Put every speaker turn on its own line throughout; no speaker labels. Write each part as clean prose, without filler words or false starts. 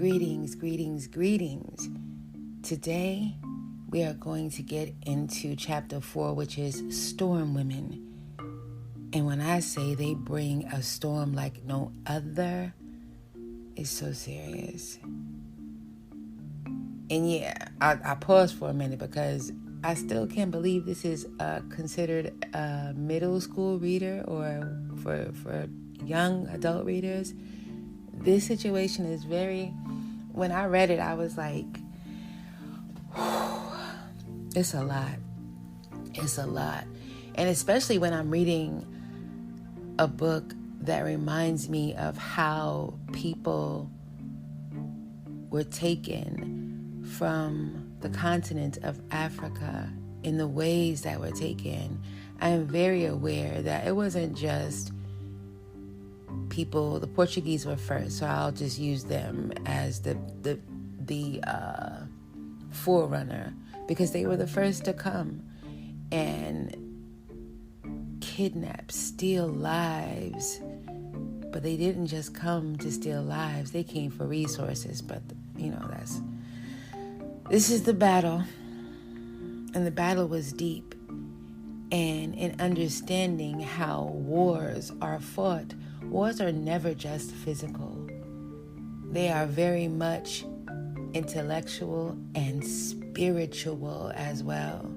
Greetings, greetings, greetings. Today, we are going to get into chapter 4, which is Storm Women. And when I say they bring a storm like no other, it's so serious. And yeah, I paused for a minute because I still can't believe this is considered a middle school reader or for young adult readers. This situation is when I read it, I was like, it's a lot. It's a lot. And especially when I'm reading a book that reminds me of how people were taken from the continent of Africa in the ways that were taken. I am very aware that it wasn't just people. The Portuguese were first, so I'll just use them as the forerunner, because they were the first to come and kidnap, steal lives. But they didn't just come to steal lives, they came for resources. But this is the battle, and the battle was deep. And in understanding how wars are fought, wars are never just physical. They are very much intellectual and spiritual as well.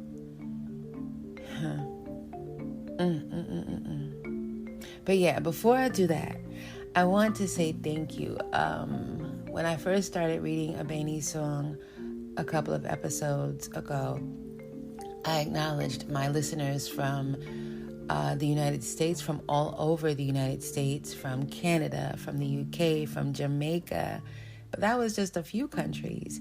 But yeah, before I do that, I want to say thank you. When I first started reading Abeni's song a couple of episodes ago, I acknowledged my listeners from the United States, from all over the United States, from Canada, from the UK, from Jamaica. But that was just a few countries.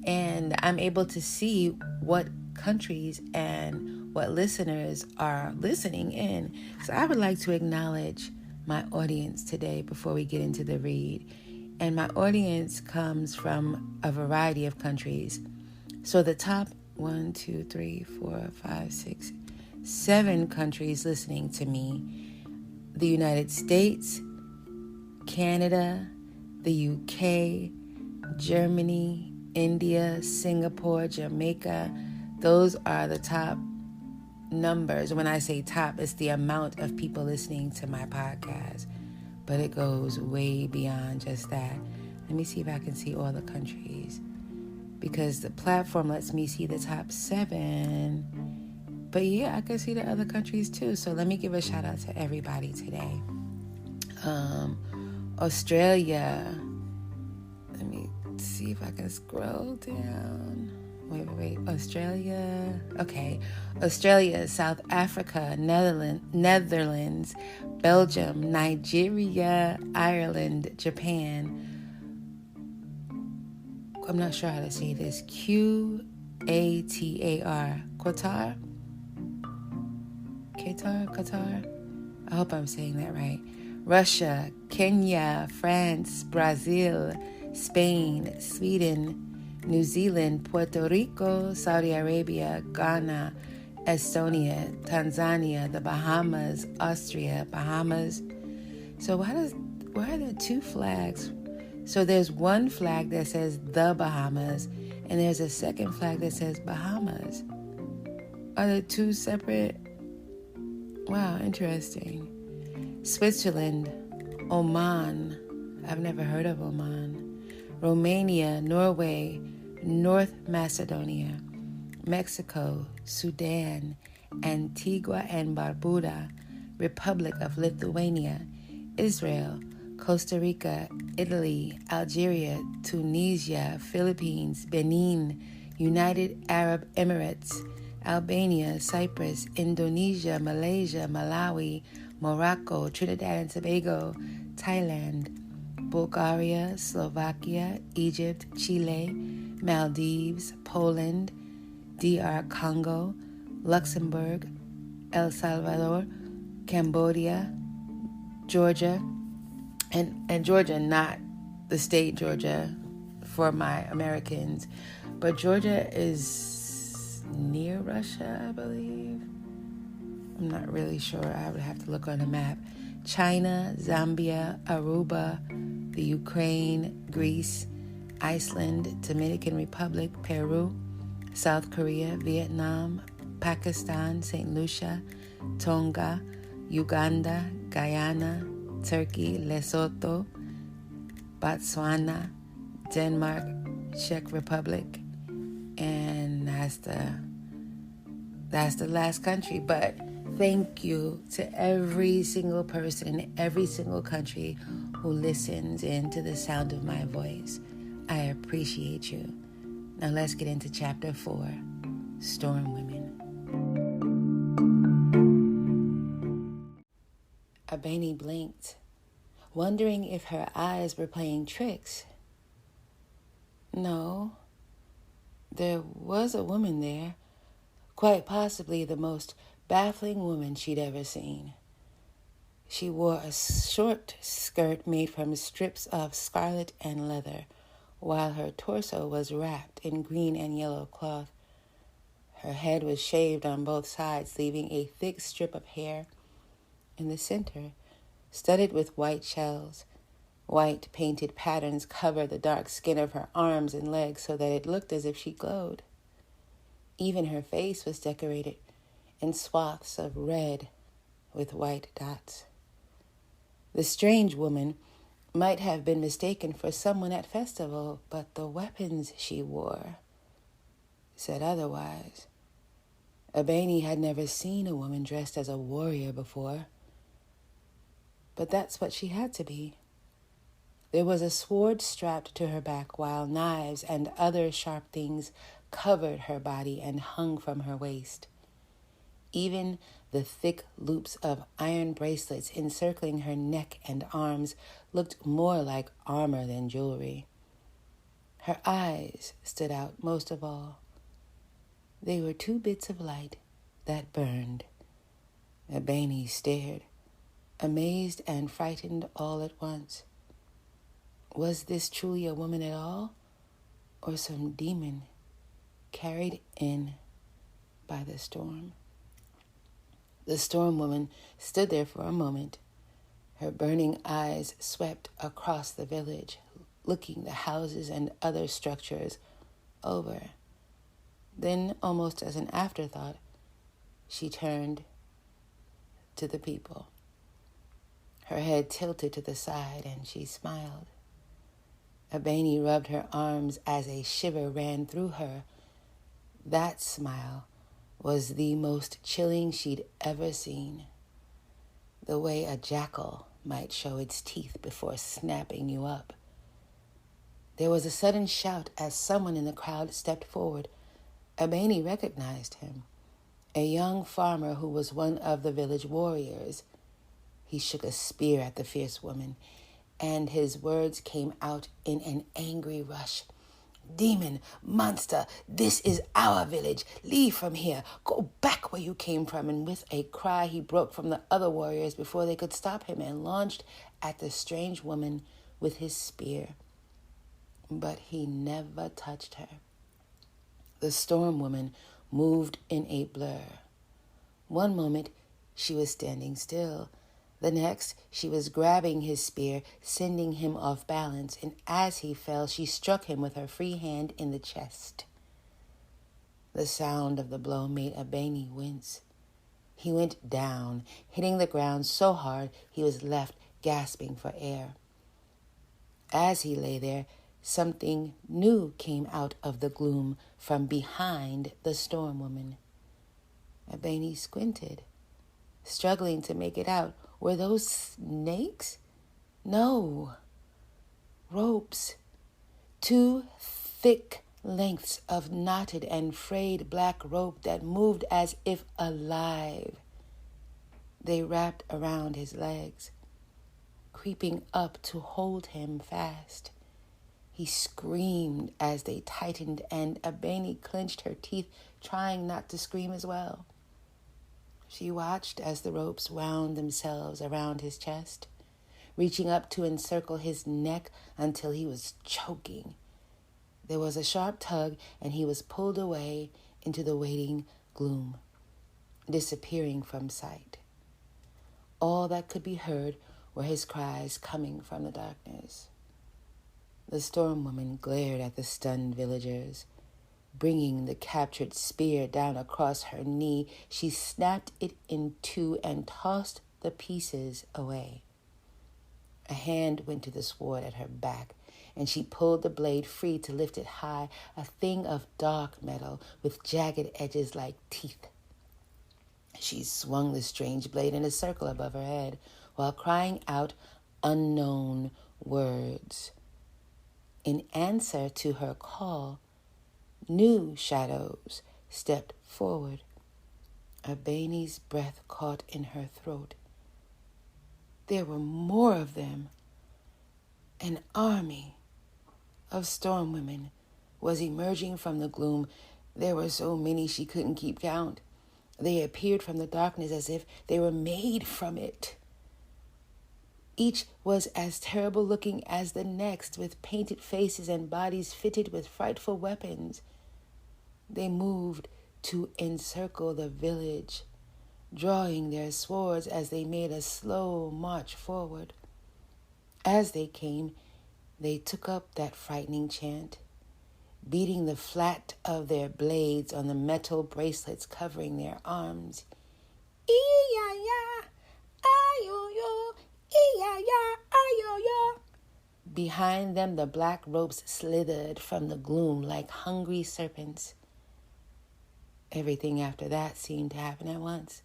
And I'm able to see what countries and what listeners are listening in. So I would like to acknowledge my audience today before we get into the read. And my audience comes from a variety of countries. So the top 7 countries listening to me: the United States, Canada, the UK, Germany, India, Singapore, Jamaica. Those are the top numbers. When I say top, it's the amount of people listening to my podcast. But it goes way beyond just that. Let me see if I can see all the countries, because the platform lets me see the top 7. But yeah, I can see the other countries too. So let me give a shout out to everybody today. Australia. Let me see if I can scroll down. Wait. Australia. Okay. Australia, South Africa, Netherlands, Belgium, Nigeria, Ireland, Japan. I'm not sure how to say this. Qatar. Qatar. I hope I'm saying that right. Russia, Kenya, France, Brazil, Spain, Sweden, New Zealand, Puerto Rico, Saudi Arabia, Ghana, Estonia, Tanzania, the Bahamas, Austria, Bahamas. So why are there 2 flags? So there's one flag that says the Bahamas, and there's a second flag that says Bahamas. Are there 2 separate? Wow, interesting. Switzerland, Oman. I've never heard of Oman. Romania, Norway, North Macedonia, Mexico, Sudan, Antigua and Barbuda, Republic of Lithuania, Israel, Costa Rica, Italy, Algeria, Tunisia, Philippines, Benin, United Arab Emirates, Albania, Cyprus, Indonesia, Malaysia, Malawi, Morocco, Trinidad and Tobago, Thailand, Bulgaria, Slovakia, Egypt, Chile, Maldives, Poland, DR Congo, Luxembourg, El Salvador, Cambodia, Georgia, and Georgia, not the state Georgia for my Americans, but Georgia is near Russia, I believe. I'm not really sure. I would have to look on the map. China, Zambia, Aruba, the Ukraine, Greece, Iceland, Dominican Republic, Peru, South Korea, Vietnam, Pakistan, St. Lucia, Tonga, Uganda, Guyana, Turkey, Lesotho, Botswana, Denmark, Czech Republic, and that's the last country. But thank you to every single person in every single country who listens into the sound of my voice. I appreciate you. Now let's get into chapter 4, Storm Women. Abeni blinked, wondering if her eyes were playing tricks. No, there was a woman there, quite possibly the most baffling woman she'd ever seen. She wore a short skirt made from strips of scarlet and leather, while her torso was wrapped in green and yellow cloth. Her head was shaved on both sides, leaving a thick strip of hair in the center, studded with white shells. White painted patterns covered the dark skin of her arms and legs so that it looked as if she glowed. Even her face was decorated in swaths of red with white dots. The strange woman might have been mistaken for someone at festival, but the weapons she wore said otherwise. Abeni had never seen a woman dressed as a warrior before, but that's what she had to be. There was a sword strapped to her back, while knives and other sharp things covered her body and hung from her waist. Even the thick loops of iron bracelets encircling her neck and arms looked more like armor than jewelry. Her eyes stood out most of all. They were two bits of light that burned. Abeni stared, amazed and frightened all at once. Was this truly a woman at all, or some demon carried in by the storm? The storm woman stood there for a moment. Her burning eyes swept across the village, looking the houses and other structures over. Then, almost as an afterthought, she turned to the people. Her head tilted to the side, and she smiled. Abeni rubbed her arms as a shiver ran through her. That smile was the most chilling she'd ever seen. The way a jackal might show its teeth before snapping you up. There was a sudden shout as someone in the crowd stepped forward. Abeni recognized him, a young farmer who was one of the village warriors. He shook a spear at the fierce woman, and his words came out in an angry rush. "Demon, monster, this is our village. Leave from here. Go back where you came from." And with a cry, he broke from the other warriors before they could stop him and launched at the strange woman with his spear. But he never touched her. The storm woman moved in a blur. One moment, she was standing still. The next, she was grabbing his spear, sending him off balance, and as he fell, she struck him with her free hand in the chest. The sound of the blow made Abeni wince. He went down, hitting the ground so hard he was left gasping for air. As he lay there, something new came out of the gloom from behind the storm woman. Abeni squinted, struggling to make it out. Were those snakes? No. Ropes. 2 thick lengths of knotted and frayed black rope that moved as if alive. They wrapped around his legs, creeping up to hold him fast. He screamed as they tightened, and Abeni clenched her teeth, trying not to scream as well. She watched as the ropes wound themselves around his chest, reaching up to encircle his neck until he was choking. There was a sharp tug, and he was pulled away into the waiting gloom, disappearing from sight. All that could be heard were his cries coming from the darkness. The storm woman glared at the stunned villagers. Bringing the captured spear down across her knee, she snapped it in two and tossed the pieces away. A hand went to the sword at her back, and she pulled the blade free to lift it high, a thing of dark metal with jagged edges like teeth. She swung the strange blade in a circle above her head while crying out unknown words. In answer to her call, new shadows stepped forward. Abeni's breath caught in her throat. There were more of them. An army of storm women was emerging from the gloom. There were so many she couldn't keep count. They appeared from the darkness as if they were made from it. Each was as terrible looking as the next, with painted faces and bodies fitted with frightful weapons. They moved to encircle the village, drawing their swords as they made a slow march forward. As they came, they took up that frightening chant, beating the flat of their blades on the metal bracelets covering their arms. E-ya-ya, ay-yo-yo, E-ya-ya, ay-yo-yo. Behind them, the black ropes slithered from the gloom like hungry serpents. Everything after that seemed to happen at once.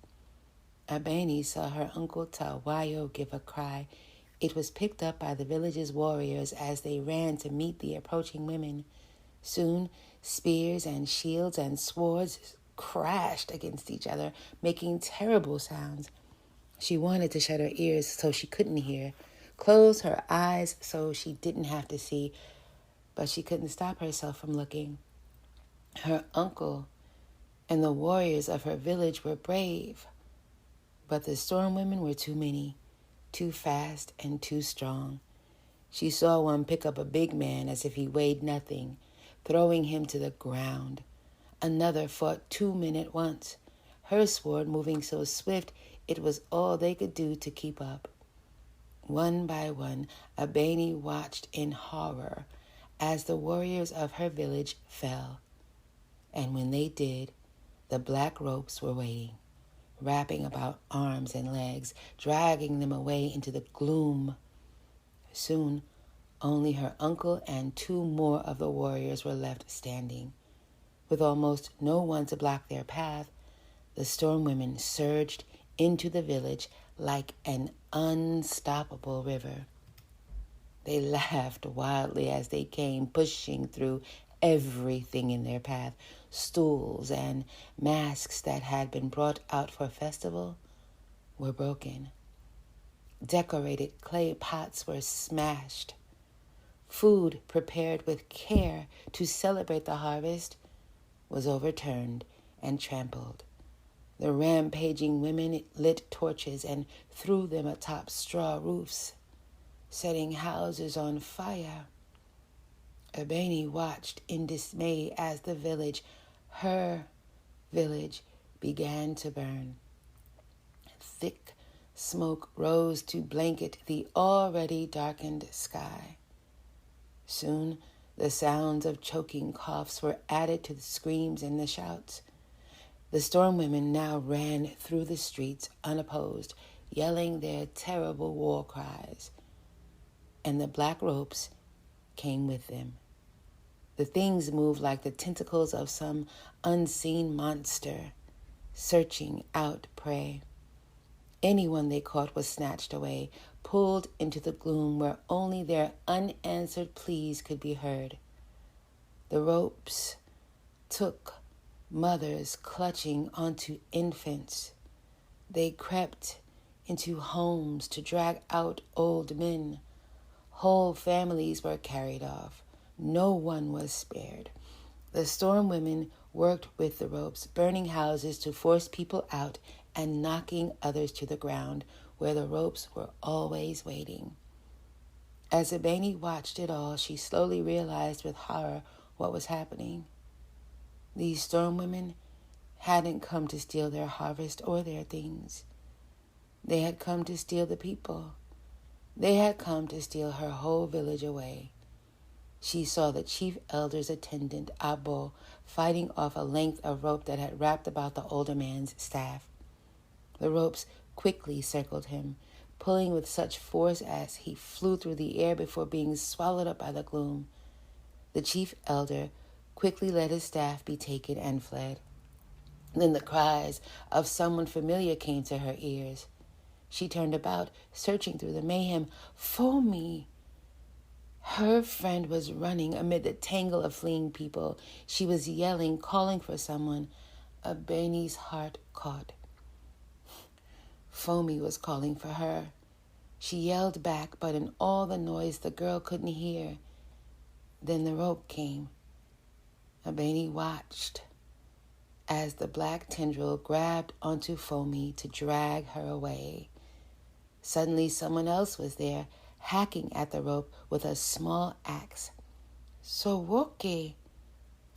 Abeni saw her uncle Tawayo give a cry. It was picked up by the village's warriors as they ran to meet the approaching women. Soon, spears and shields and swords crashed against each other, making terrible sounds. She wanted to shut her ears so she couldn't hear, close her eyes so she didn't have to see, but she couldn't stop herself from looking. Her uncle and the warriors of her village were brave, but the storm women were too many, too fast and too strong. She saw one pick up a big man as if he weighed nothing, throwing him to the ground. Another fought 2 men at once, her sword moving so swift it was all they could do to keep up. One by one, Abeni watched in horror as the warriors of her village fell. And when they did, the black ropes were waiting, wrapping about arms and legs, dragging them away into the gloom. Soon, only her uncle and 2 more of the warriors were left standing. With almost no one to block their path, the storm women surged into the village like an unstoppable river. They laughed wildly as they came, pushing through everything in their path. Stools and masks that had been brought out for festival were broken. Decorated clay pots were smashed. Food prepared with care to celebrate the harvest was overturned and trampled. The rampaging women lit torches and threw them atop straw roofs, setting houses on fire. Abeni watched in dismay as the village, her village, began to burn. Thick smoke rose to blanket the already darkened sky. Soon, the sounds of choking coughs were added to the screams and the shouts. The storm women now ran through the streets unopposed, yelling their terrible war cries. And the black ropes came with them. The things moved like the tentacles of some unseen monster, searching out prey. Anyone they caught was snatched away, pulled into the gloom where only their unanswered pleas could be heard. The ropes took mothers clutching onto infants. They crept into homes to drag out old men. Whole families were carried off. No one was spared. The storm women worked with the ropes, burning houses to force people out and knocking others to the ground where the ropes were always waiting. As Abeni watched it all, she slowly realized with horror what was happening. These storm women hadn't come to steal their harvest or their things. They had come to steal the people. They had come to steal her whole village away. She saw the chief elder's attendant, Abo, fighting off a length of rope that had wrapped about the older man's staff. The ropes quickly circled him, pulling with such force as he flew through the air before being swallowed up by the gloom. The chief elder quickly let his staff be taken and fled. Then the cries of someone familiar came to her ears. She turned about, searching through the mayhem. Foamy! Her friend was running amid the tangle of fleeing people. She was yelling, calling for someone. Abeni's heart caught. Foamy was calling for her. She yelled back, but in all the noise the girl couldn't hear. Then the rope came. Abeni watched as the black tendril grabbed onto Foamy to drag her away. Suddenly someone else was there, hacking at the rope with a small axe. Sowoke!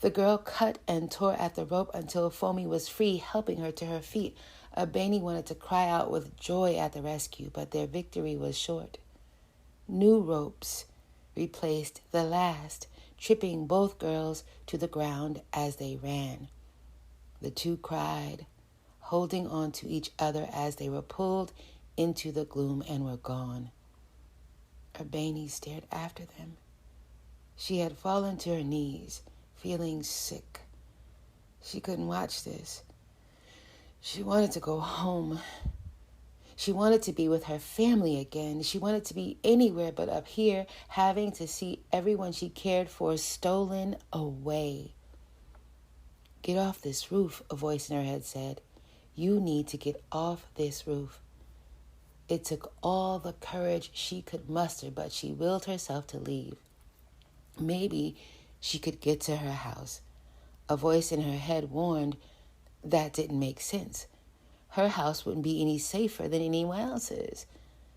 The girl cut and tore at the rope until Foamy was free, helping her to her feet. Abeni wanted to cry out with joy at the rescue, but their victory was short. New ropes replaced the last, tripping both girls to the ground as they ran. The two cried, holding on to each other as they were pulled into the gloom and were gone. Abeni stared after them. She had fallen to her knees, feeling sick. She couldn't watch this. She wanted to go home. She wanted to be with her family again. She wanted to be anywhere but up here, having to see everyone she cared for stolen away. Get off this roof, a voice in her head said. You need to get off this roof. It took all the courage she could muster, but she willed herself to leave. Maybe she could get to her house. A voice in her head warned that didn't make sense. Her house wouldn't be any safer than anyone else's.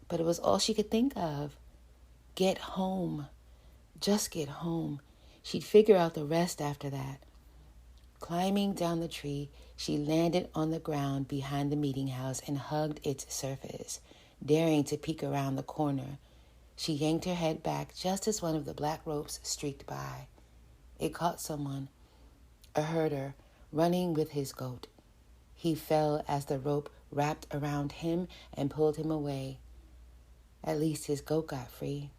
But it was all she could think of. Get home. Just get home. She'd figure out the rest after that. Climbing down the tree, she landed on the ground behind the meeting house and hugged its surface, daring to peek around the corner. She yanked her head back just as one of the black ropes streaked by. It caught someone, a herder, running with his goat. He fell as the rope wrapped around him and pulled him away. At least his goat got free.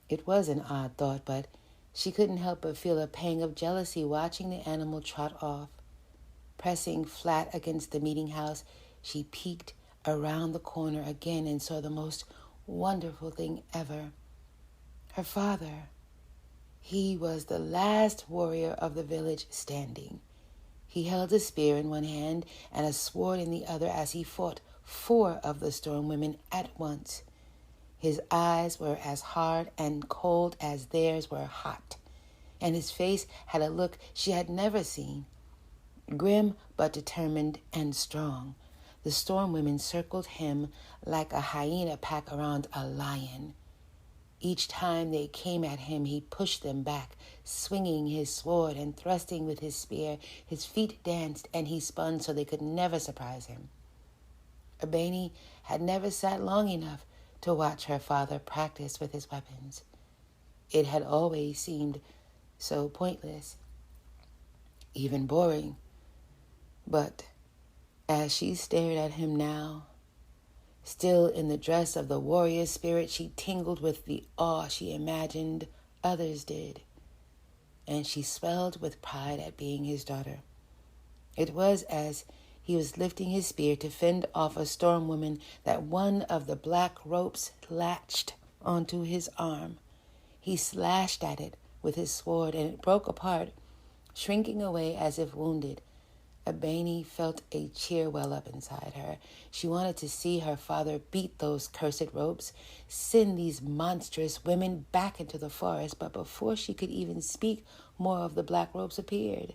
It was an odd thought, but she couldn't help but feel a pang of jealousy watching the animal trot off. Pressing flat against the meeting house, she peeked around the corner again and saw the most wonderful thing ever. Her father. He was the last warrior of the village standing. He held a spear in one hand and a sword in the other as he fought 4 of the storm women at once. His eyes were as hard and cold as theirs were hot, and his face had a look she had never seen. Grim but determined and strong, the storm women circled him like a hyena pack around a lion. Each time they came at him, he pushed them back, swinging his sword and thrusting with his spear. His feet danced, and he spun so they could never surprise him. Abeni had never sat long enough to watch her father practice with his weapons. It had always seemed so pointless, even boring. But as she stared at him now, still in the dress of the warrior spirit, she tingled with the awe she imagined others did, and she swelled with pride at being his daughter. It was as he was lifting his spear to fend off a storm woman that one of the black ropes latched onto his arm. He slashed at it with his sword, and it broke apart, shrinking away as if wounded. Abeni felt a cheer well up inside her. She wanted to see her father beat those cursed ropes, send these monstrous women back into the forest, but before she could even speak, more of the black ropes appeared.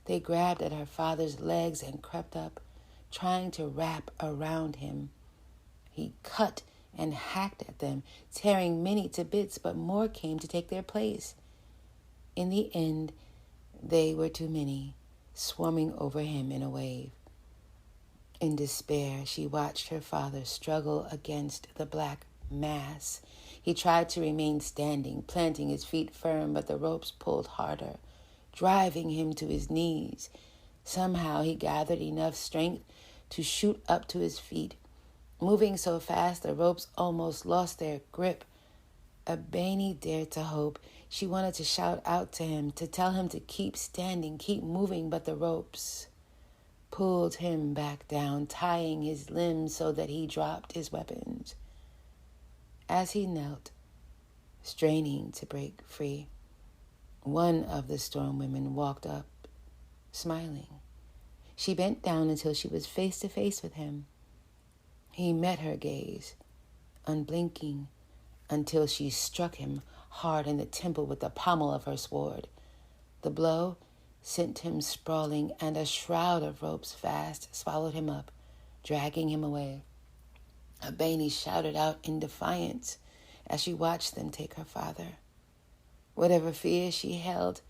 They grabbed at her father's legs and crept up, trying to wrap around him. He cut and hacked at them, tearing many to bits, but more came to take their place. In the end, they were too many, swarming over him in a wave. In despair, she watched her father struggle against the black mass. He tried to remain standing, planting his feet firm, but the ropes pulled harder, driving him to his knees. Somehow he gathered enough strength to shoot up to his feet. Moving so fast, the ropes almost lost their grip. Abeni dared to hope. She wanted to shout out to him, to tell him to keep standing, keep moving, but the ropes pulled him back down, tying his limbs so that he dropped his weapons. As he knelt, straining to break free, one of the storm women walked up, smiling. She bent down until she was face to face with him. He met her gaze, unblinking, until she struck him hard in the temple with the pommel of her sword. The blow sent him sprawling, and a shroud of ropes fast swallowed him up, dragging him away. Abeni shouted out in defiance as she watched them take her father. Whatever fear she held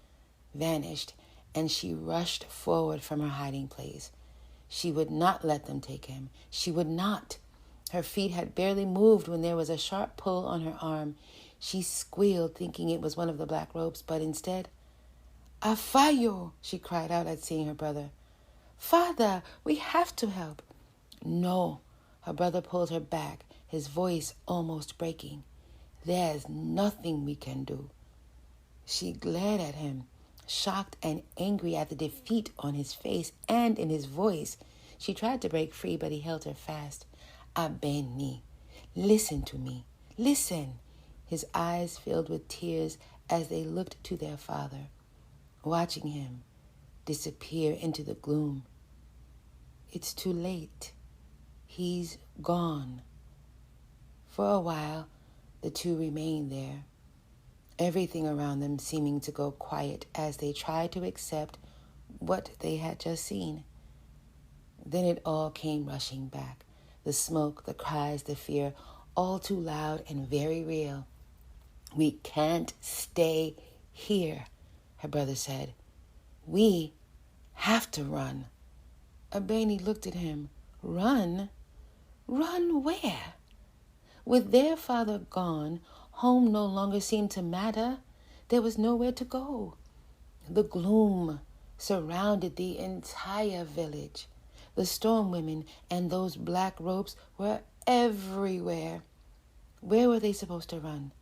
vanished, and she rushed forward from her hiding place. She would not let them take him. She would not. Her feet had barely moved when there was a sharp pull on her arm. She squealed, thinking it was one of the black ropes, but instead, "Afayo!" she cried out at seeing her brother. "Father, we have to help." "No." Her brother pulled her back, his voice almost breaking. "There's nothing we can do." She glared at him, shocked and angry at the defeat on his face and in his voice. She tried to break free, but he held her fast. "Abeni, listen to me. Listen." His eyes filled with tears as they looked to their father, watching him disappear into the gloom. It's too late. He's gone. For a while, the two remained there, everything around them seeming to go quiet as they tried to accept what they had just seen. Then it all came rushing back. The smoke, the cries, the fear, all too loud and very real. "We can't stay here," her brother said. "We have to run." Abeni looked at him. Run? Run where? With their father gone, home no longer seemed to matter. There was nowhere to go. The gloom surrounded the entire village. The storm women and those black ropes were everywhere. Where were they supposed to run?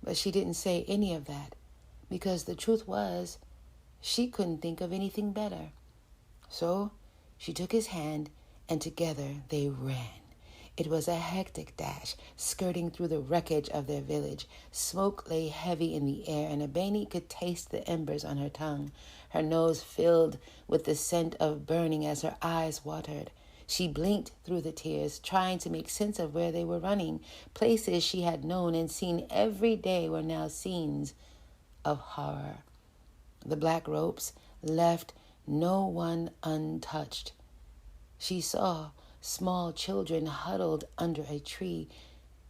But she didn't say any of that, because the truth was, she couldn't think of anything better. So she took his hand, and together they ran. It was a hectic dash, skirting through the wreckage of their village. Smoke lay heavy in the air, and Abeni could taste the embers on her tongue. Her nose filled with the scent of burning as her eyes watered. She blinked through the tears, trying to make sense of where they were running. Places she had known and seen every day were now scenes of horror. The black ropes left no one untouched. She saw small children huddled under a tree.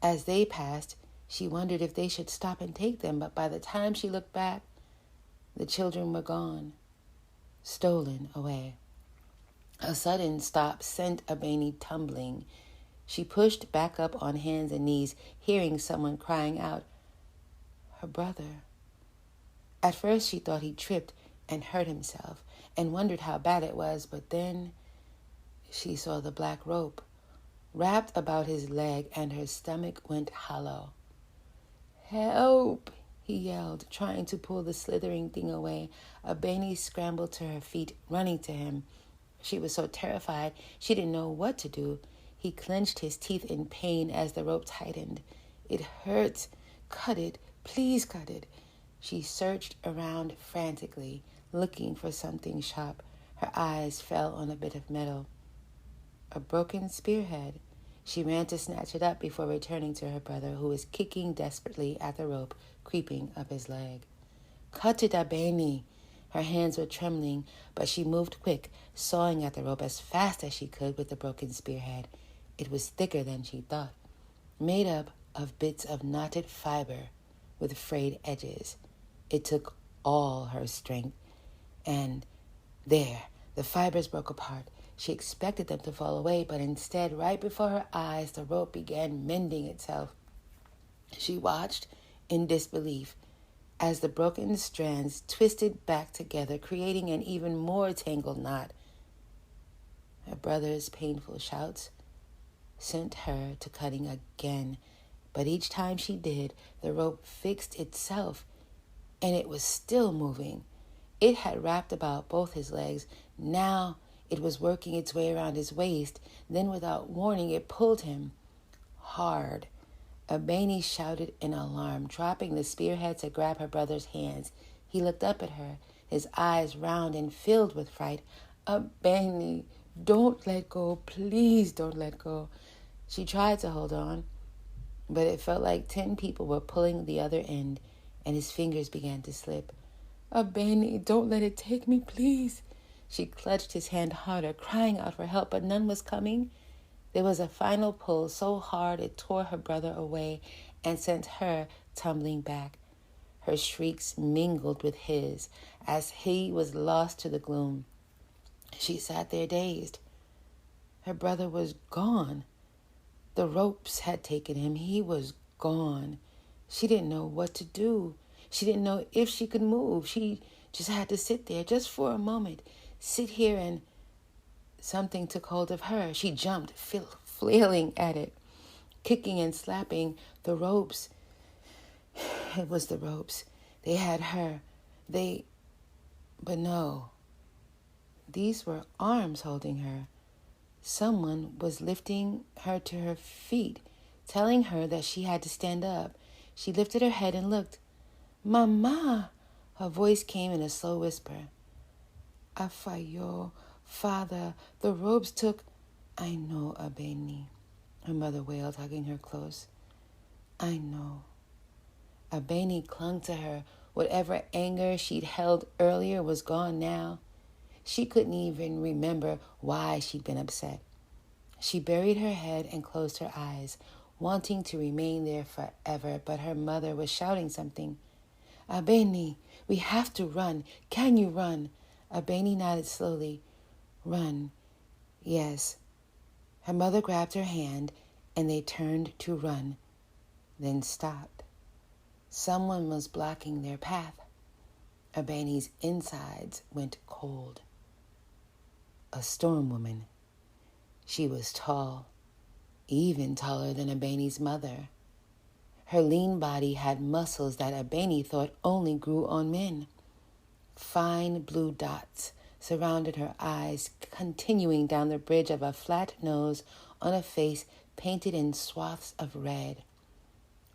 As they passed, she wondered if they should stop and take them, but by the time she looked back, the children were gone, stolen away. A sudden stop sent Abeni tumbling. She pushed back up on hands and knees, hearing someone crying out, "Her brother." At first she thought he tripped and hurt himself and wondered how bad it was, but then she saw the black rope wrapped about his leg and her stomach went hollow. "Help!" he yelled, trying to pull the slithering thing away. Abeni scrambled to her feet, running to him. She was so terrified she didn't know what to do. He clenched his teeth in pain as the rope tightened. "It hurts. Cut it. Please cut it." She searched around frantically, looking for something sharp. Her eyes fell on a bit of metal. A broken spearhead. She ran to snatch it up before returning to her brother, who was kicking desperately at the rope creeping up his leg. "Cut it, Abeni." Her hands were trembling, but she moved quick, sawing at the rope as fast as she could with the broken spearhead. It was thicker than she thought, made up of bits of knotted fiber with frayed edges. It took all her strength, and there, the fibers broke apart, She expected them to fall away, but instead, right before her eyes, the rope began mending itself. She watched in disbelief as the broken strands twisted back together, creating an even more tangled knot. Her brother's painful shouts sent her to cutting again, but each time she did, the rope fixed itself, and it was still moving. It had wrapped about both his legs. Now it was working its way around his waist. Then, without warning, it pulled him hard. Abeni shouted in alarm, dropping the spearhead to grab her brother's hands. He looked up at her, his eyes round and filled with fright. Abeni, don't let go. Please don't let go. She tried to hold on, but it felt like 10 people were pulling the other end, and his fingers began to slip. Abeni, don't let it take me, please. She clutched his hand harder, crying out for help, but none was coming. There was a final pull so hard it tore her brother away and sent her tumbling back. Her shrieks mingled with his as he was lost to the gloom. She sat there dazed. Her brother was gone. The ropes had taken him. He was gone. She didn't know what to do. She didn't know if she could move. She just had to sit there just for a moment. Sit here, and something took hold of her. She jumped, flailing at it, kicking and slapping the ropes. It was the ropes. They had her. But no. These were arms holding her. Someone was lifting her to her feet, telling her that she had to stand up. She lifted her head and looked. Mama! Her voice came in a slow whisper. Afayo, Father, the ropes took... I know, Abeni, her mother wailed, hugging her close. I know. Abeni clung to her. Whatever anger she'd held earlier was gone now. She couldn't even remember why she'd been upset. She buried her head and closed her eyes, wanting to remain there forever, but her mother was shouting something. Abeni, we have to run. Can you run? Abeni nodded slowly. Run. Yes. Her mother grabbed her hand, and they turned to run, then stopped. Someone was blocking their path. Abeni's insides went cold. A storm woman. She was tall, even taller than Abeni's mother. Her lean body had muscles that Abeni thought only grew on men. Fine blue dots surrounded her eyes, continuing down the bridge of a flat nose on a face painted in swaths of red.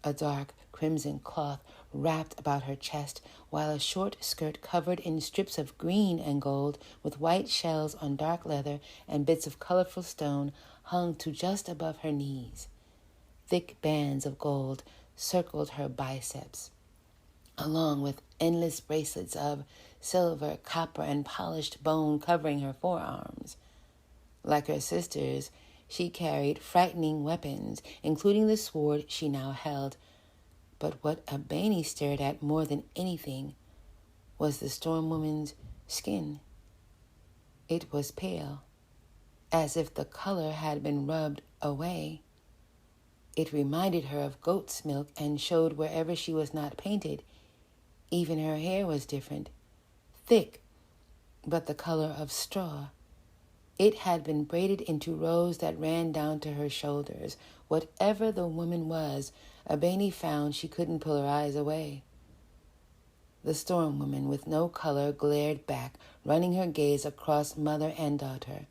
A dark crimson cloth wrapped about her chest, while a short skirt covered in strips of green and gold with white shells on dark leather and bits of colorful stone hung to just above her knees. Thick bands of gold circled her biceps, along with endless bracelets of silver, copper, and polished bone covering her forearms. Like her sisters, she carried frightening weapons, including the sword she now held. But what Abeni stared at more than anything was the storm woman's skin. It was pale, as if the color had been rubbed away. It reminded her of goat's milk and showed wherever she was not painted. Even her hair was different, thick, but the color of straw. It had been braided into rows that ran down to her shoulders. Whatever the woman was, Abeni found she couldn't pull her eyes away. The storm woman, with no color, glared back, running her gaze across mother and daughter.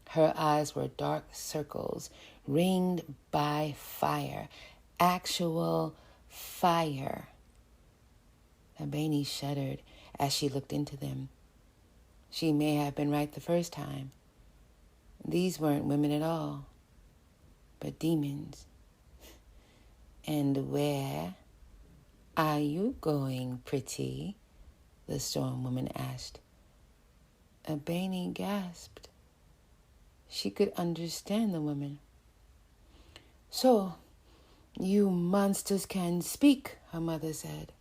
Her eyes were dark circles, ringed by fire, actual fire. Abeni shuddered as she looked into them. She may have been right the first time. These weren't women at all, but demons. And where are you going, pretty? The storm woman asked. Abeni gasped. She could understand the woman. So, you monsters can speak, her mother said.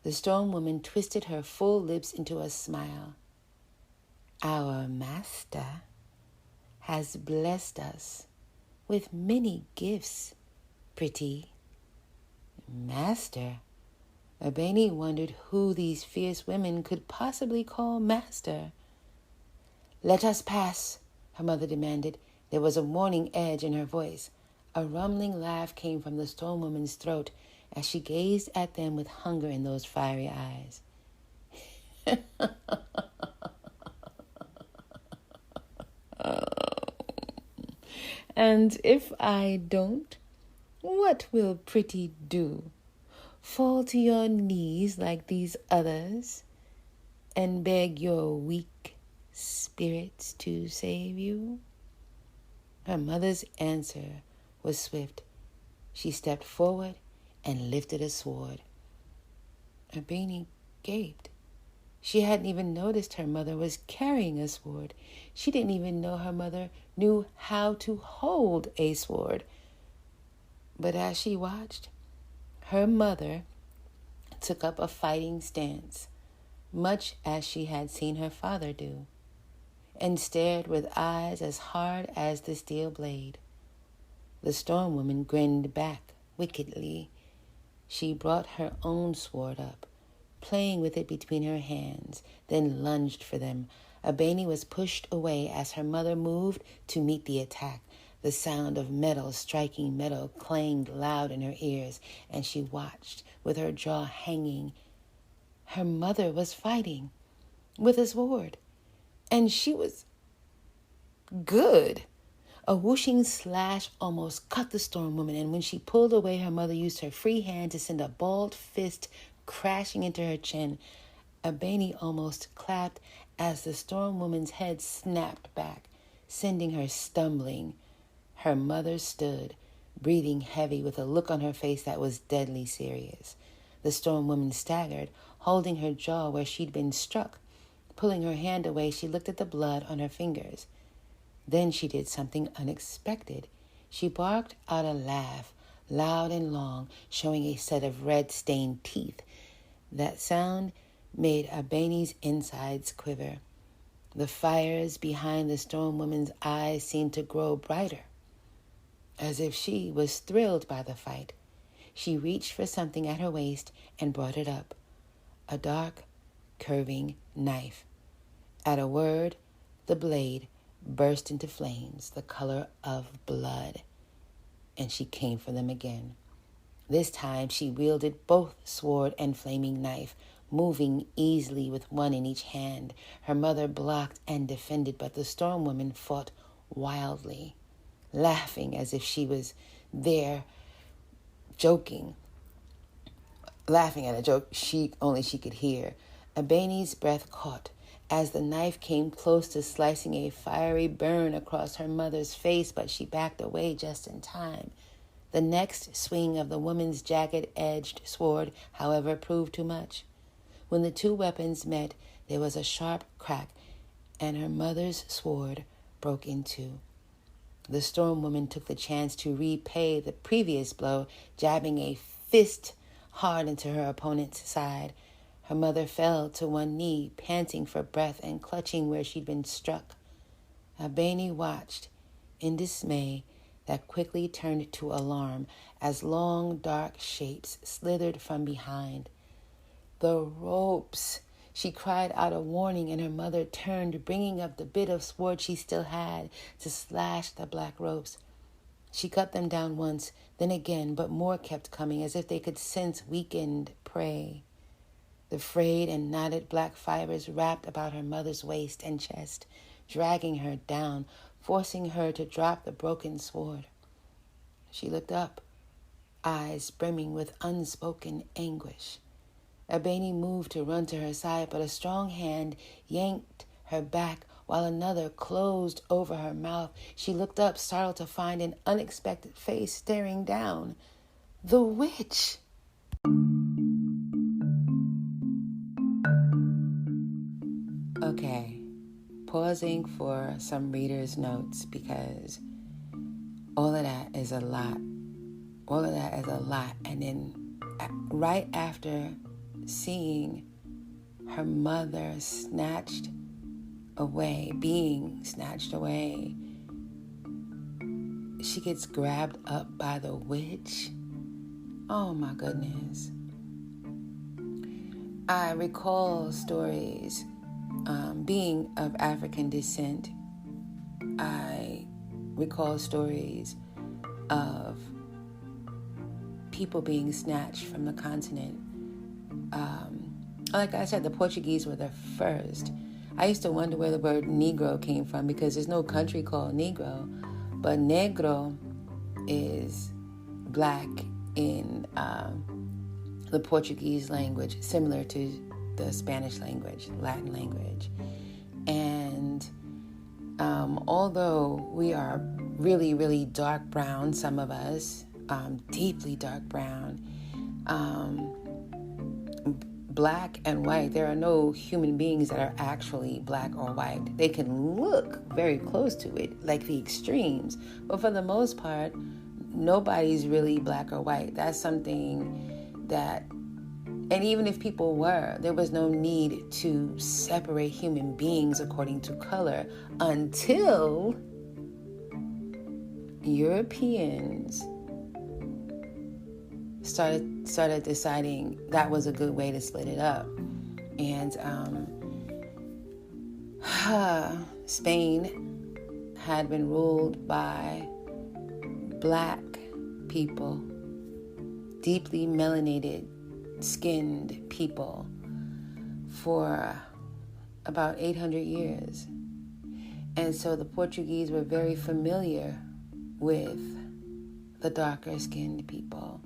The storm woman twisted her full lips into a smile. Our master, has blessed us with many gifts, pretty master. Abeni wondered who these fierce women could possibly call master. Let us pass, her mother demanded. There was a warning edge in her voice. A rumbling laugh came from the storm woman's throat as she gazed at them with hunger in those fiery eyes. And if I don't, what will pretty do? Fall to your knees like these others and beg your weak spirits to save you? Her mother's answer was swift. She stepped forward and lifted a sword. Abeni gaped. She hadn't even noticed her mother was carrying a sword. She didn't even know her mother knew how to hold a sword. But as she watched, her mother took up a fighting stance, much as she had seen her father do, and stared with eyes as hard as the steel blade. The storm woman grinned back wickedly. She brought her own sword up, playing with it between her hands, then lunged for them. Abeni was pushed away as her mother moved to meet the attack. The sound of metal striking metal clanged loud in her ears, and she watched with her jaw hanging. Her mother was fighting with a sword, and she was good. A whooshing slash almost cut the storm woman, and when she pulled away, her mother used her free hand to send a balled fist crashing into her chin. Abeni almost clapped as the storm woman's head snapped back, sending her stumbling. Her mother stood, breathing heavy with a look on her face that was deadly serious. The storm woman staggered, holding her jaw where she'd been struck. Pulling her hand away, she looked at the blood on her fingers. Then she did something unexpected. She barked out a laugh, loud and long, showing a set of red-stained teeth. That sound made Abeni's insides quiver. The fires behind the storm woman's eyes seemed to grow brighter, as if she was thrilled by the fight. She reached for something at her waist and brought it up, a dark, curving knife. At a word, the blade burst into flames, the color of blood, and she came for them again. This time she wielded both sword and flaming knife, moving easily with one in each hand. Her mother blocked and defended, but the storm woman fought wildly, laughing as if she was there joking, laughing at a joke she could hear. Abeni's breath caught as the knife came close to slicing a fiery burn across her mother's face, but she backed away just in time. The next swing of the woman's jagged-edged sword, however, proved too much. When the two weapons met, there was a sharp crack, and her mother's sword broke in two. The storm woman took the chance to repay the previous blow, jabbing a fist hard into her opponent's side. Her mother fell to one knee, panting for breath and clutching where she'd been struck. Abeni watched in dismay that quickly turned to alarm as long, dark shapes slithered from behind. The ropes! She cried out a warning, and her mother turned, bringing up the bit of sword she still had to slash the black ropes. She cut them down once, then again, but more kept coming, as if they could sense weakened prey. The frayed and knotted black fibers wrapped about her mother's waist and chest, dragging her down, forcing her to drop the broken sword. She looked up, eyes brimming with unspoken anguish. Abeni moved to run to her side, but a strong hand yanked her back while another closed over her mouth. She looked up, startled to find an unexpected face staring down. The witch! Okay, pausing for some reader's notes because all of that is a lot. And then right after seeing her mother being snatched away, she gets grabbed up by the witch. Oh my goodness. I recall stories, being of African descent. I recall stories of people being snatched from the continent. Like I said, the Portuguese were the first. I used to wonder where the word Negro came from, because there's no country called Negro, but Negro is black in the Portuguese language, similar to the Spanish language, Latin language. And although we are really, really dark brown, some of us, deeply dark brown, black and white, there are no human beings that are actually black or white. They can look very close to it, like the extremes, but for the most part, nobody's really black or white. That's something that, and even if people were, there was no need to separate human beings according to color until Europeans started deciding that was a good way to split it up. And Spain had been ruled by black people, deeply melanated skinned people, for about 800 years. And so the Portuguese were very familiar with the darker skinned people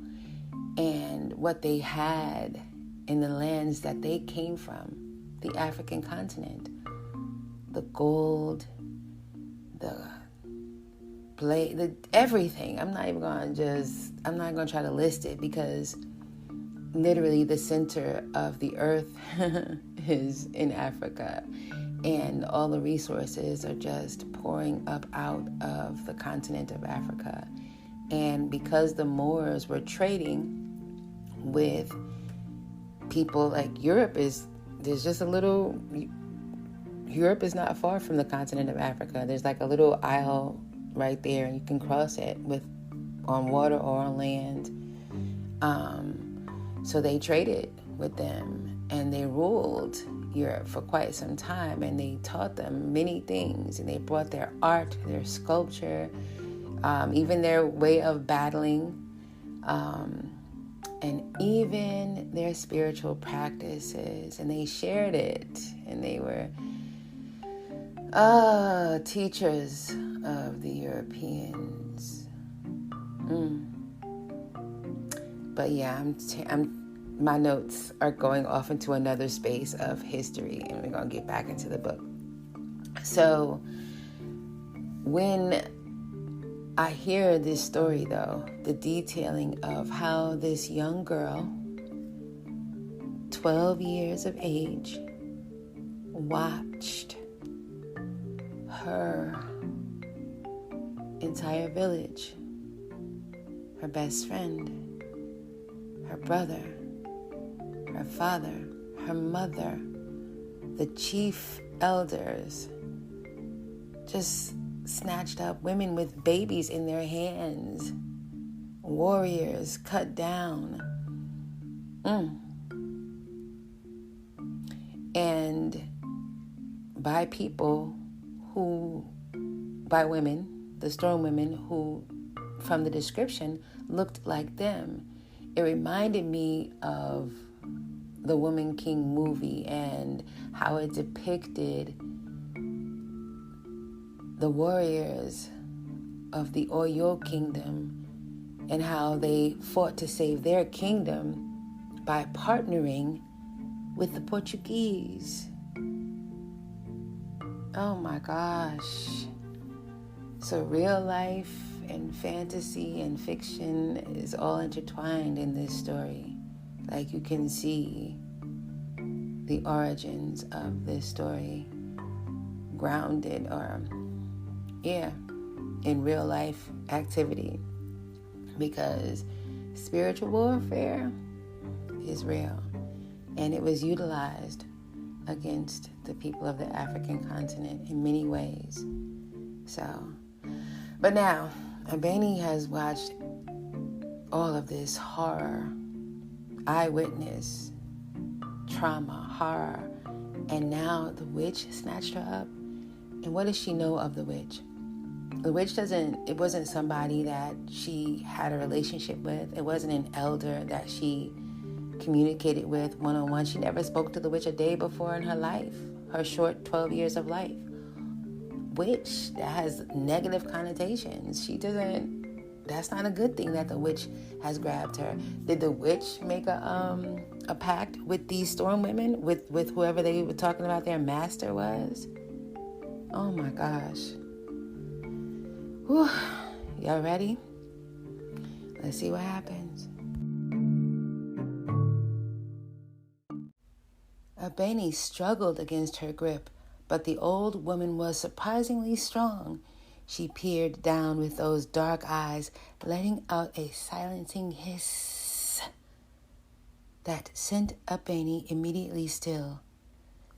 and what they had in the lands that they came from, the African continent. The gold, the everything. I'm not going to try to list it, because literally the center of the earth is in Africa, and all the resources are just pouring up out of the continent of Africa. And because the Moors were trading with people like Europe is not far from the continent of Africa. There's like a little isle right there, and you can cross it on water or on land. So they traded with them, and they ruled Europe for quite some time, and they taught them many things, and they brought their art, their sculpture, even their way of battling, and even their spiritual practices, and they shared it, and they were teachers of the Europeans. But yeah, my notes are going off into another space of history, and we're going to get back into the book. So when I hear this story, though, the detailing of how this young girl, 12 years of age, watched her entire village, her best friend, her brother, her father, her mother, the chief elders, just snatched up, women with babies in their hands, warriors cut down. And by women, the strong women who, from the description, looked like them. It reminded me of the Woman King movie and how it depicted the warriors of the Oyo kingdom and how they fought to save their kingdom by partnering with the Portuguese. Oh my gosh. So real life and fantasy and fiction is all intertwined in this story. Like, you can see the origins of this story grounded in real life activity, because spiritual warfare is real, and it was utilized against the people of the African continent in many ways. So, but now Abeni has watched all of this horror, eyewitness, trauma, horror, and now the witch snatched her up. And what does she know of the witch? The witch it wasn't somebody that she had a relationship with. It wasn't an elder that she communicated with one-on-one. She never spoke to the witch a day before in her life, her short 12 years of life. Witch, that has negative connotations. That's not a good thing that the witch has grabbed her. Did the witch make a pact with these storm women, with whoever they were talking about their master was? Oh my gosh. Whew. Y'all ready? Let's see what happens. Abeni struggled against her grip, but the old woman was surprisingly strong. She peered down with those dark eyes, letting out a silencing hiss that sent Abeni immediately still.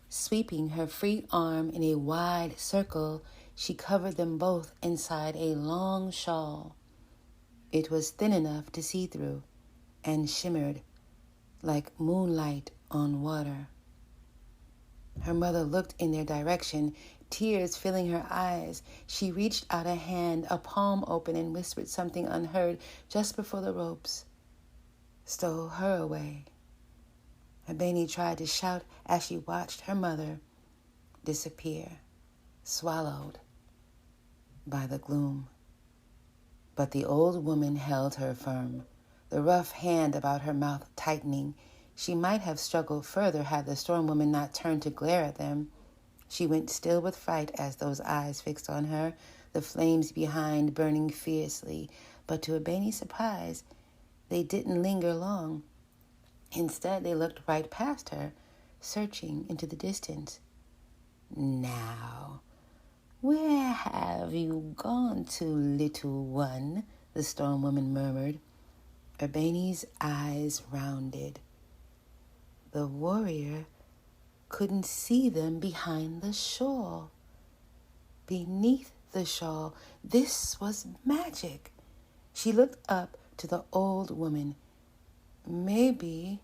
Sweeping her free arm in a wide circle, she covered them both inside a long shawl. It was thin enough to see through and shimmered like moonlight on water. Her mother looked in their direction, tears filling her eyes. She reached out a hand, a palm open, and whispered something unheard just before the ropes stole her away. Abeni tried to shout as she watched her mother disappear, swallowed by the gloom. But the old woman held her firm, the rough hand about her mouth tightening. She might have struggled further had the storm woman not turned to glare at them. She went still with fright as those eyes fixed on her, the flames behind burning fiercely. But to Abeni's surprise, they didn't linger long. Instead, they looked right past her, searching into the distance. "Now, where have you gone to, little one?" the storm woman murmured. Abeni's eyes rounded. The warrior couldn't see them behind the shawl. Beneath the shawl, this was magic. She looked up to the old woman. Maybe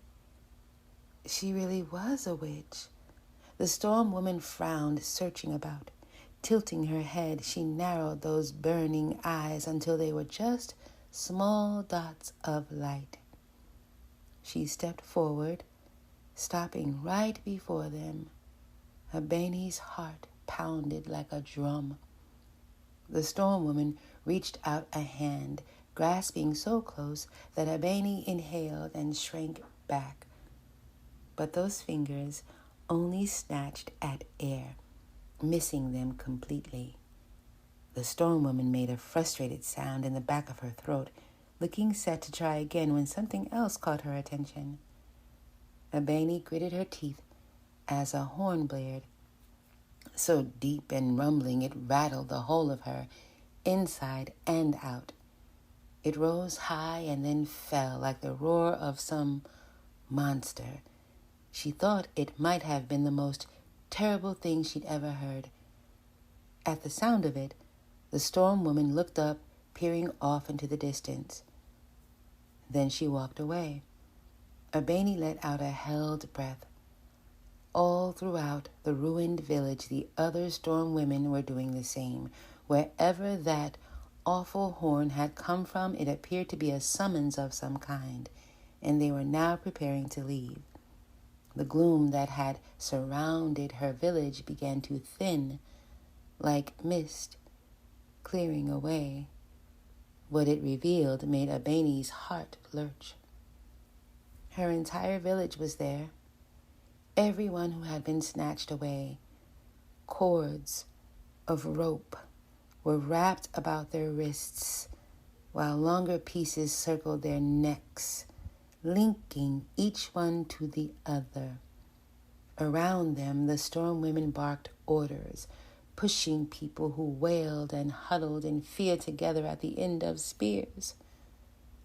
she really was a witch. The storm woman frowned, searching about. Tilting her head, she narrowed those burning eyes until they were just small dots of light. She stepped forward, stopping right before them. Abeni's heart pounded like a drum. The storm woman reached out a hand, grasping so close that Abeni inhaled and shrank back. But those fingers only snatched at air, missing them completely. The storm woman made a frustrated sound in the back of her throat, looking set to try again when something else caught her attention. Abeni gritted her teeth as a horn blared, so deep and rumbling it rattled the whole of her, inside and out. It rose high and then fell like the roar of some monster. She thought it might have been the most terrible thing she'd ever heard. At the sound of it, the storm woman looked up, peering off into the distance. Then she walked away. Abeni let out a held breath. All throughout the ruined village, the other storm women were doing the same. Wherever that awful horn had come from, it appeared to be a summons of some kind, and they were now preparing to leave. The gloom that had surrounded her village began to thin like mist, clearing away. What it revealed made Abeni's heart lurch. Her entire village was there. Everyone who had been snatched away. Cords of rope were wrapped about their wrists, while longer pieces circled their necks, linking each one to the other. Around them, the storm women barked orders, pushing people who wailed and huddled in fear together at the end of spears.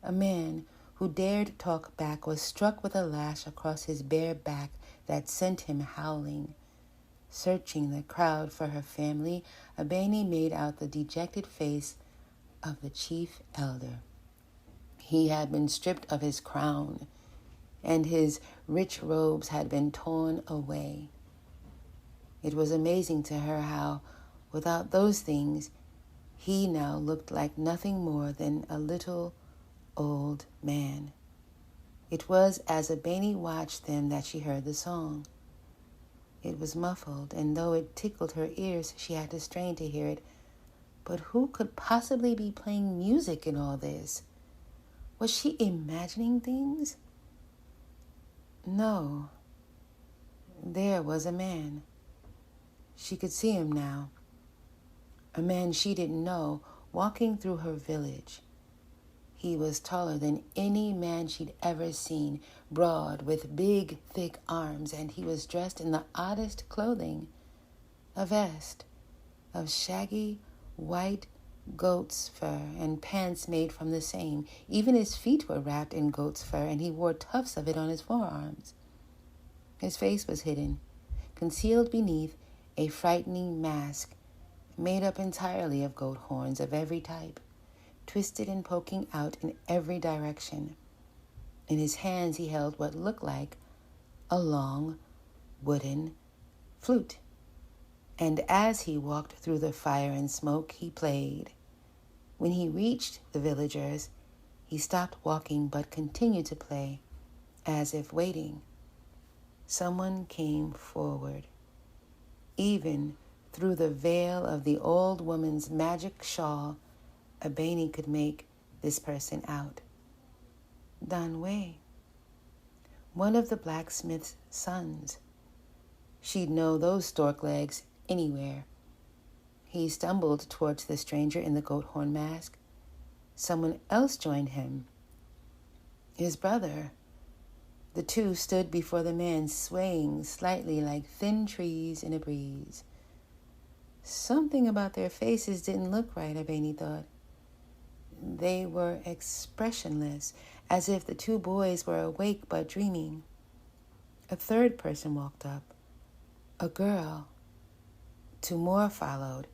A man who dared talk back was struck with a lash across his bare back that sent him howling. Searching the crowd for her family, Abeni made out the dejected face of the chief elder. He had been stripped of his crown, and his rich robes had been torn away. It was amazing to her how, without those things, he now looked like nothing more than a little old man. It was as Abeni watched them that she heard the song. It was muffled, and though it tickled her ears, she had to strain to hear it. But who could possibly be playing music in all this? Was she imagining things? No. There was a man. She could see him now. A man she didn't know, walking through her village. He was taller than any man she'd ever seen, broad, with big, thick arms, and he was dressed in the oddest clothing. A vest of shaggy, white goat's fur and pants made from the same. Even his feet were wrapped in goat's fur, and he wore tufts of it on his forearms. His face was hidden, concealed beneath a frightening mask made up entirely of goat horns of every type, twisted and poking out in every direction. In his hands he held what looked like a long wooden flute. And as he walked through the fire and smoke, he played. When he reached the villagers, he stopped walking but continued to play, as if waiting. Someone came forward. Even through the veil of the old woman's magic shawl, Abeni could make this person out. Dan Wei, one of the blacksmith's sons. She'd know those stork legs anywhere. He stumbled towards the stranger in the goat horn mask. Someone else joined him. His brother. The two stood before the man, swaying slightly like thin trees in a breeze. Something about their faces didn't look right, Abeni thought. They were expressionless, as if the two boys were awake but dreaming. A third person walked up. A girl. Two more followed,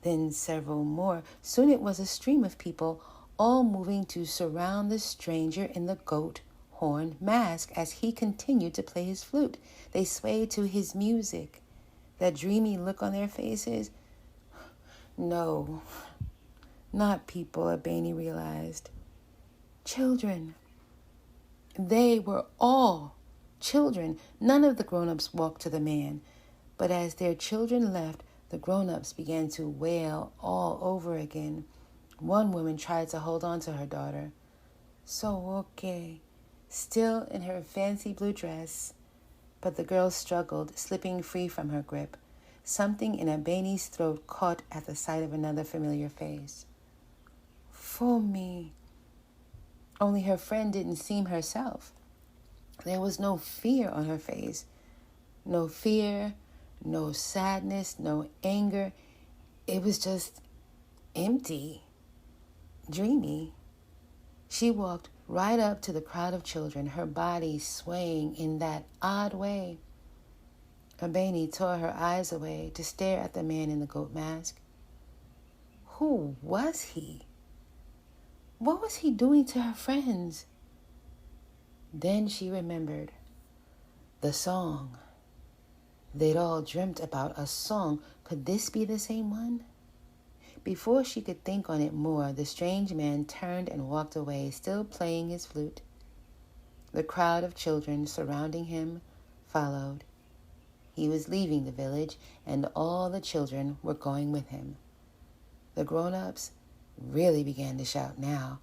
then several more. Soon it was a stream of people, all moving to surround the stranger in the goat horn mask as he continued to play his flute. They swayed to his music. That dreamy look on their faces. No, not people, Abeni realized. Children. They were all children. None of the grown-ups walked to the man. But as their children left, the grown-ups began to wail all over again. One woman tried to hold on to her daughter. So okay, still in her fancy blue dress. But the girl struggled, slipping free from her grip. Something in Abeni's throat caught at the sight of another familiar face. For me. Only her friend didn't seem herself. There was no fear on her face. No fear, no sadness, no anger. It was just empty, dreamy. She walked right up to the crowd of children, her body swaying in that odd way. Abeni tore her eyes away to stare at the man in the goat mask. Who was he? What was he doing to her friends? Then she remembered. The song. They'd all dreamt about a song. Could this be the same one? Before she could think on it more, the strange man turned and walked away, still playing his flute. The crowd of children surrounding him followed. He was leaving the village, and all the children were going with him. The grown-ups really began to shout now.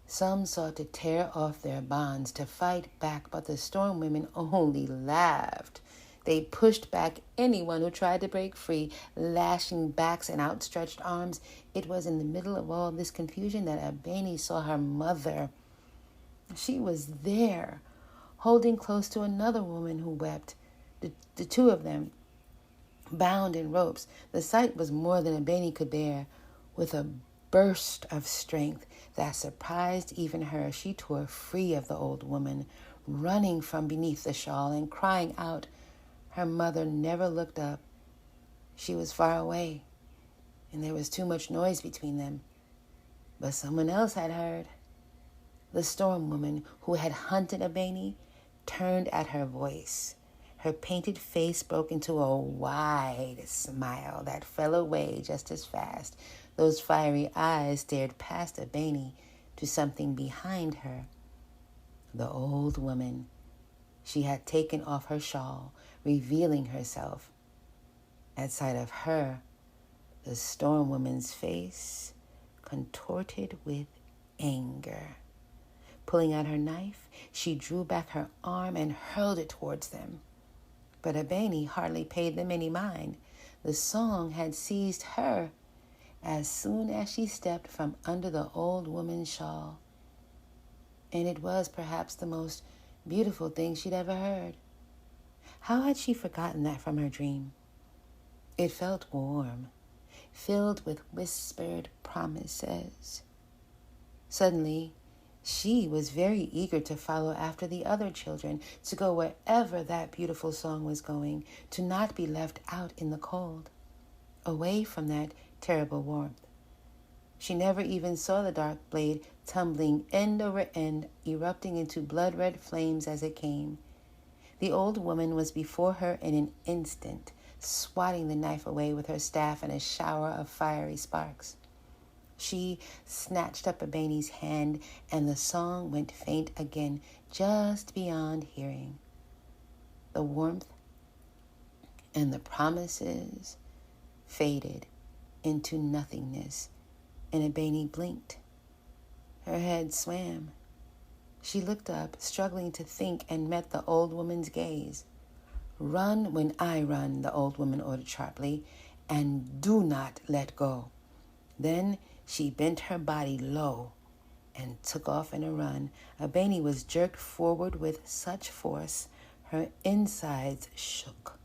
Some sought to tear off their bonds, to fight back, but the storm women only laughed. They pushed back anyone who tried to break free, lashing backs and outstretched arms. It was in the middle of all this confusion that Abeni saw her mother. She was there, holding close to another woman who wept. The two of them, bound in ropes. The sight was more than Abeni could bear. With a burst of strength that surprised even her, she tore free of the old woman, running from beneath the shawl and crying out. Her mother never looked up. She was far away, and there was too much noise between them. But someone else had heard. The storm woman who had hunted Abeni turned at her voice. Her painted face broke into a wide smile that fell away just as fast. Those fiery eyes stared past Abeni to something behind her. The old woman. She had taken off her shawl, revealing herself. At sight of her, the storm woman's face contorted with anger. Pulling out her knife, she drew back her arm and hurled it towards them. But Abeni hardly paid them any mind. The song had seized her as soon as she stepped from under the old woman's shawl. And it was perhaps the most beautiful thing she'd ever heard. How had she forgotten that from her dream? It felt warm, filled with whispered promises. Suddenly, she was very eager to follow after the other children, to go wherever that beautiful song was going, to not be left out in the cold, away from that terrible warmth. She never even saw the dark blade tumbling end over end, erupting into blood-red flames as it came. The old woman was before her in an instant, swatting the knife away with her staff in a shower of fiery sparks. She snatched up Abeni's hand, and the song went faint again, just beyond hearing. The warmth and the promises faded into nothingness, and Abeni blinked. Her head swam. She looked up, struggling to think, and met the old woman's gaze. "Run when I run," the old woman ordered sharply, "and do not let go." Then she bent her body low and took off in a run. Abeni was jerked forward with such force, her insides shook.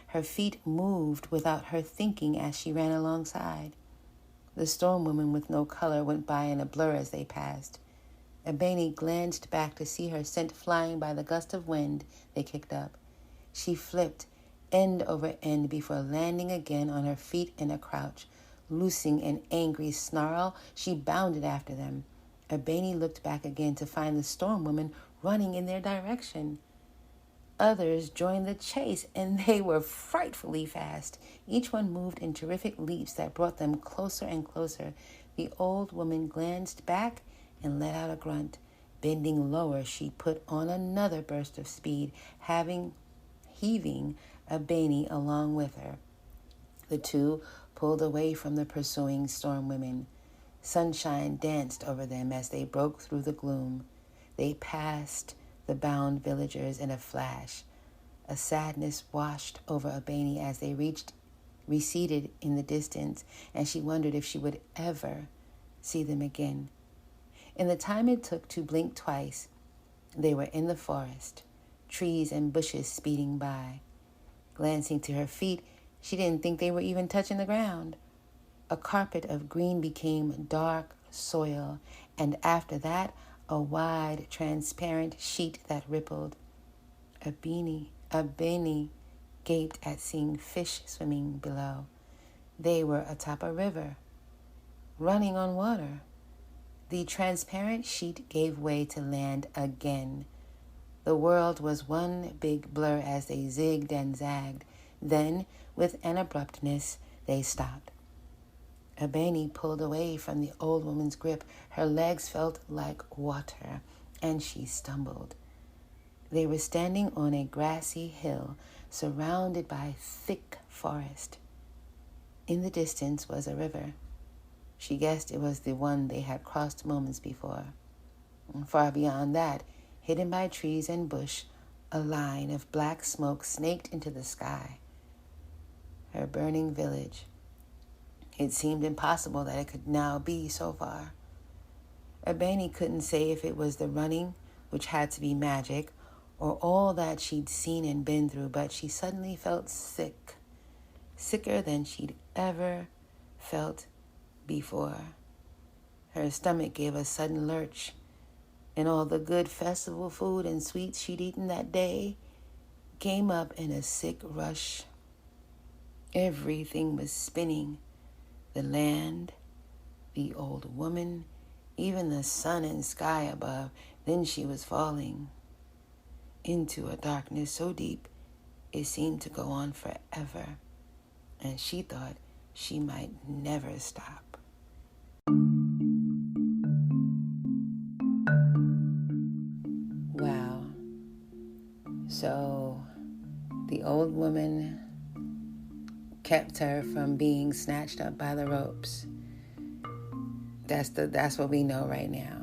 Her feet moved without her thinking as she ran alongside. The storm woman with no color went by in a blur as they passed. Abeni glanced back to see her sent flying by the gust of wind they kicked up. She flipped end over end before landing again on her feet in a crouch. Loosing an angry snarl, she bounded after them. Abeni looked back again to find the storm woman running in their direction. Others joined the chase, and they were frightfully fast. Each one moved in terrific leaps that brought them closer and closer. The old woman glanced back and let out a grunt. Bending lower, she put on another burst of speed, heaving Abeni along with her. The two pulled away from the pursuing storm women. Sunshine danced over them as they broke through the gloom. They passed the bound villagers in a flash. A sadness washed over Abeni as they receded in the distance, and she wondered if she would ever see them again. In the time it took to blink twice, they were in the forest, trees and bushes speeding by. Glancing to her feet, she didn't think they were even touching the ground. A carpet of green became dark soil, and after that, a wide, transparent sheet that rippled. Abeni gaped at seeing fish swimming below. They were atop a river, running on water. The transparent sheet gave way to land again. The world was one big blur as they zigged and zagged. Then, with an abruptness, they stopped. Abeni pulled away from the old woman's grip. Her legs felt like water, and she stumbled. They were standing on a grassy hill, surrounded by thick forest. In the distance was a river. She guessed it was the one they had crossed moments before. Far beyond that, hidden by trees and bush, a line of black smoke snaked into the sky. Her burning village. It seemed impossible that it could now be so far. Abeni couldn't say if it was the running, which had to be magic, or all that she'd seen and been through, but she suddenly felt sick, sicker than she'd ever felt before. Her stomach gave a sudden lurch, and all the good festival food and sweets she'd eaten that day came up in a sick rush. Everything was spinning. The land, the old woman, even the sun and sky above. Then she was falling into a darkness so deep it seemed to go on forever, and she thought she might never stop. Wow. So the old woman kept her from being snatched up by the ropes. That's what we know right now.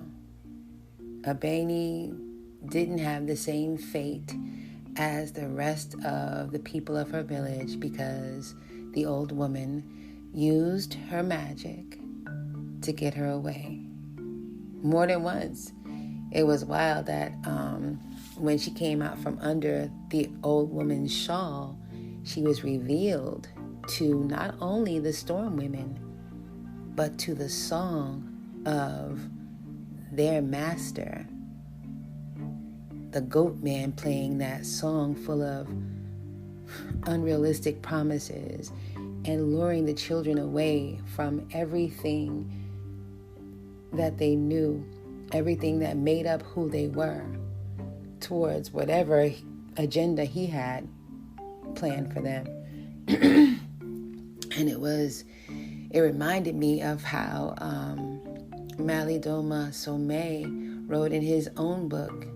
Abeni didn't have the same fate as the rest of the people of her village because the old woman used her magic to get her away. More than once. It was wild that when she came out from under the old woman's shawl, she was revealed to not only the storm women, but to the song of their master, the goat man, playing that song full of unrealistic promises and luring the children away from everything that they knew, everything that made up who they were, towards whatever agenda he had planned for them. And it reminded me of how Malidoma Somé wrote in his own book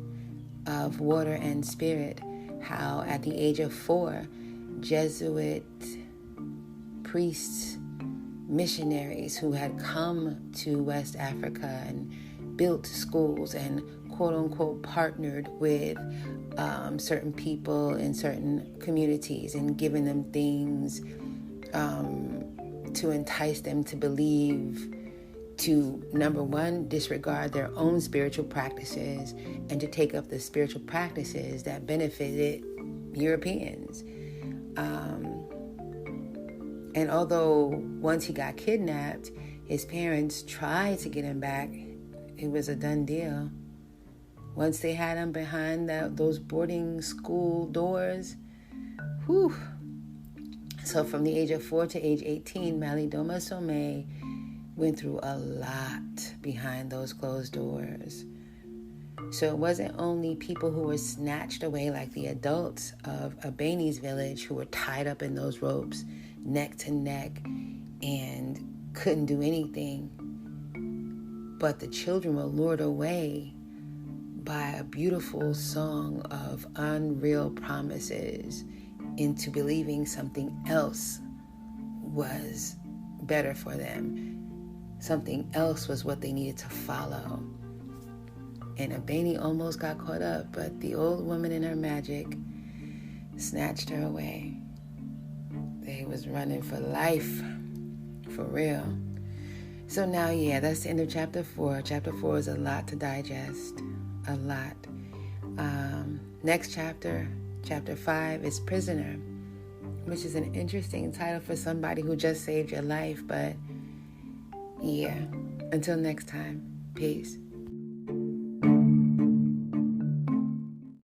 of Water and Spirit, how at the age of 4, Jesuit priests, missionaries who had come to West Africa and built schools and quote-unquote partnered with certain people in certain communities and given them things to entice them to believe, to, number one, disregard their own spiritual practices and to take up the spiritual practices that benefited Europeans. And although once he got kidnapped, his parents tried to get him back, it was a done deal. Once they had him behind those boarding school doors, whew. So from the age of 4 to age 18, Malidoma Somé went through a lot behind those closed doors. So it wasn't only people who were snatched away like the adults of Abeni's village who were tied up in those ropes, neck to neck, and couldn't do anything. But the children were lured away by a beautiful song of unreal promises into believing something else was better for them. Something else was what they needed to follow. And Abeni almost got caught up, but the old woman in her magic snatched her away. They was running for life, for real. So now, that's the end of chapter 4. Chapter 4 is a lot to digest, a lot. Next chapter, chapter 5, is Prisoner, which is an interesting title for somebody who just saved your life. But until next time, peace.